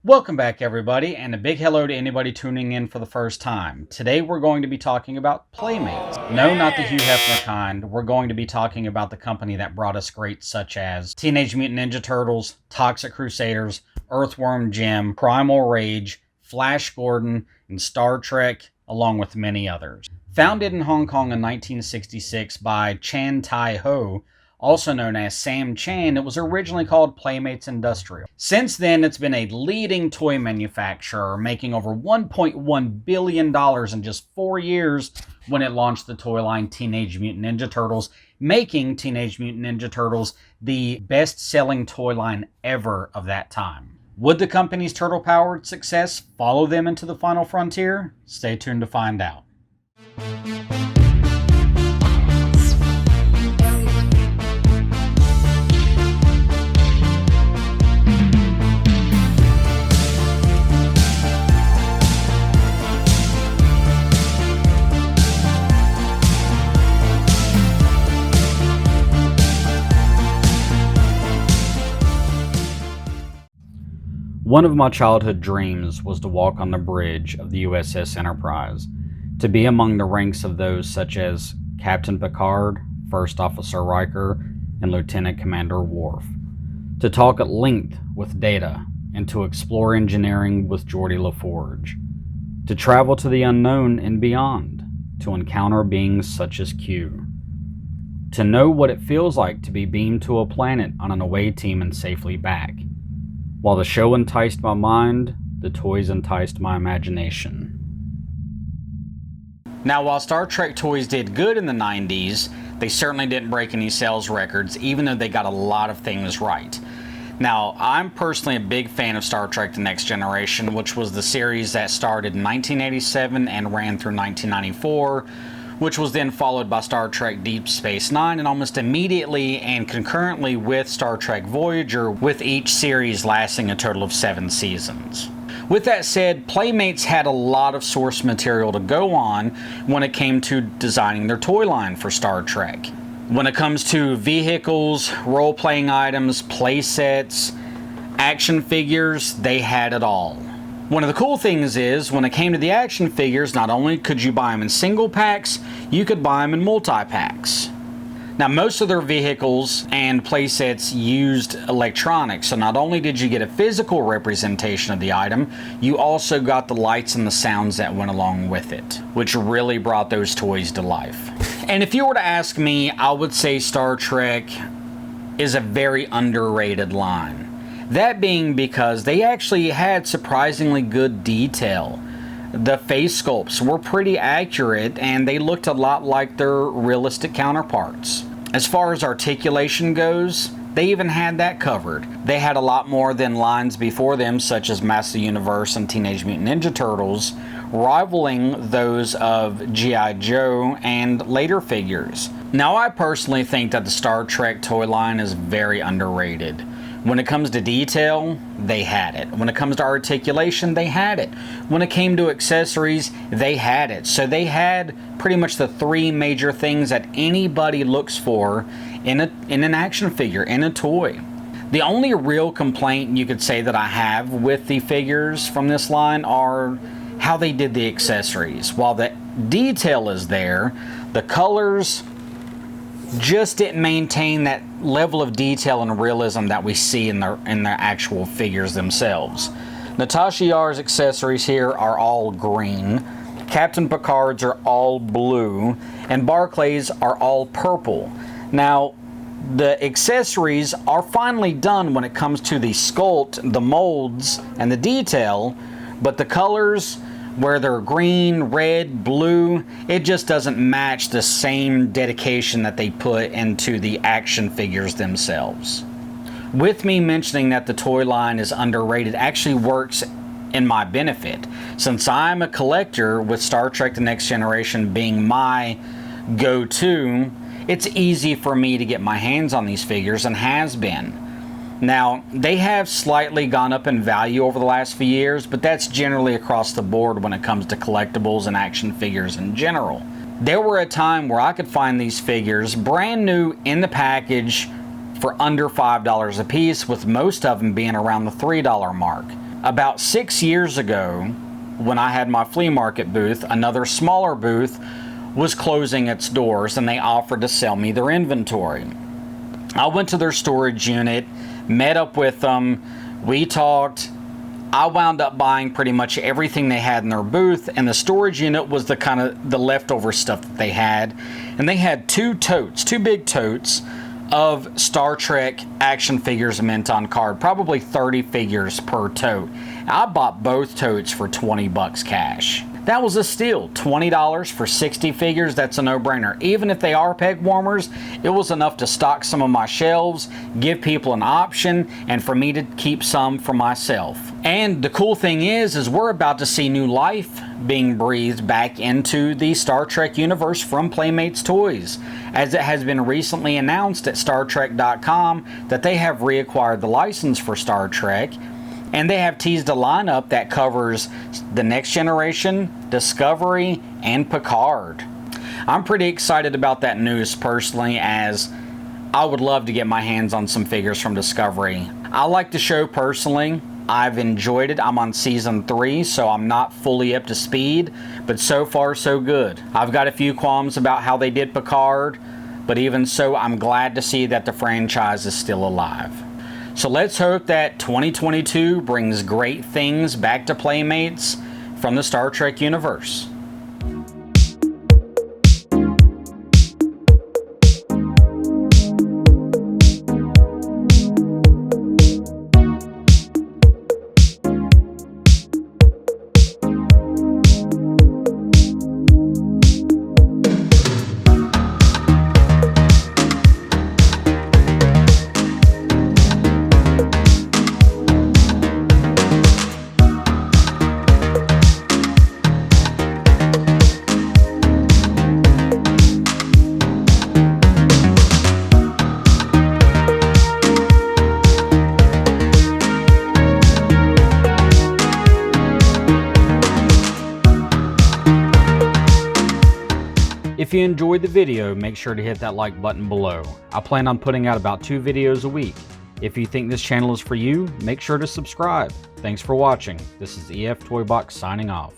Welcome back, everybody, and a big hello to anybody tuning in for the first time. Today we're going to be talking about Playmates. No, not the Hugh Hefner kind. We're going to be talking about the company that brought us greats such as Teenage Mutant Ninja Turtles, Toxic Crusaders, Earthworm Jim, Primal Rage, Flash Gordon, and Star Trek, along with many others. Founded in Hong Kong in 1966 by Tai-ho, also known as Sam Chan, it was originally called Playmates Industrial. Since then, it's been a leading toy manufacturer, making over $1.1 billion in just 4 years when it launched the toy line Teenage Mutant Ninja Turtles, making Teenage Mutant Ninja Turtles the best-selling toy line ever of that time. Would the company's turtle-powered success follow them into the final frontier? Stay tuned to find out. One of my childhood dreams was to walk on the bridge of the USS Enterprise, to be among the ranks of those such as Captain Picard, First Officer Riker, and Lieutenant Commander Worf, to talk at length with Data, and to explore engineering with Geordi LaForge, to travel to the unknown and beyond, to encounter beings such as Q, to know what it feels like to be beamed to a planet on an away team and safely back. While the show enticed my mind, the toys enticed my imagination. Now, while Star Trek toys did good in the 90s, they certainly didn't break any sales records, even though they got a lot of things right. Now, I'm personally a big fan of Star Trek The Next Generation, which was the series that started in 1987 and ran through 1994, which was then followed by Star Trek Deep Space Nine, and almost immediately and concurrently with Star Trek Voyager, with each series lasting a total of 7 seasons. With that said, Playmates had a lot of source material to go on when it came to designing their toy line for Star Trek. When it comes to vehicles, role-playing items, play sets, action figures, they had it all. One of the cool things is, when it came to the action figures, not only could you buy them in single packs, you could buy them in multi-packs. Now, most of their vehicles and playsets used electronics, so not only did you get a physical representation of the item, you also got the lights and the sounds that went along with it, which really brought those toys to life. And if you were to ask me, I would say Star Trek is a very underrated line. That being because they actually had surprisingly good detail. The face sculpts were pretty accurate and they looked a lot like their realistic counterparts. As far as articulation goes, they even had that covered. They had a lot more than lines before them, such as Master Universe and Teenage Mutant Ninja Turtles, rivaling those of G.I. Joe and later figures. Now, I personally think that the Star Trek toy line is very underrated. When it comes to detail, they had it. When it comes to articulation, they had it. When it came to accessories, they had it. So they had pretty much the 3 major things that anybody looks for in an action figure, in a toy. The only real complaint you could say that I have with the figures from this line are how they did the accessories. While the detail is there, the colors just didn't maintain that level of detail and realism that we see in the actual figures themselves. Natasha Yar's accessories here are all green, Captain Picard's are all blue, and Barclay's are all purple. Now, the accessories are finally done when it comes to the sculpt, the molds, and the detail, but the colors, where they're green, red, blue, it just doesn't match the same dedication that they put into the action figures themselves. With me mentioning that the toy line is underrated actually works in my benefit, since I'm a collector with Star Trek The Next Generation being my go-to. It's easy for me to get my hands on these figures, and has been. Now, they have slightly gone up in value over the last few years, but that's generally across the board when it comes to collectibles and action figures in general. There were a time where I could find these figures brand new in the package for under $5 a piece, with most of them being around the $3 mark. About 6 years ago, when I had my flea market booth, another smaller booth was closing its doors and they offered to sell me their inventory. I went to their storage unit, met up with them, we talked. I wound up buying pretty much everything they had in their booth, and the storage unit was the kind of the leftover stuff that they had. And they had two big totes of Star Trek action figures mint on card, probably 30 figures per tote. I bought both totes for 20 bucks cash. That was a steal. $20 for 60 figures, that's a no-brainer. Even if they are peg warmers, it was enough to stock some of my shelves, give people an option, and for me to keep some for myself. And the cool thing is we're about to see new life being breathed back into the Star Trek universe from Playmates Toys, as it has been recently announced at StarTrek.com that they have reacquired the license for Star Trek, and they have teased a lineup that covers the Next Generation, Discovery, and Picard. I'm pretty excited about that news personally, as I would love to get my hands on some figures from Discovery. I like the show personally. I've enjoyed it. I'm on season 3, so I'm not fully up to speed, but so far so good. I've got a few qualms about how they did Picard, but even so, I'm glad to see that the franchise is still alive. So let's hope that 2022 brings great things back to Playmates from the Star Trek universe. If you enjoyed the video, make sure to hit that like button below. I plan on putting out about 2 videos a week. If you think this channel is for you, make sure to subscribe. Thanks for watching. This is EF Toybox signing off.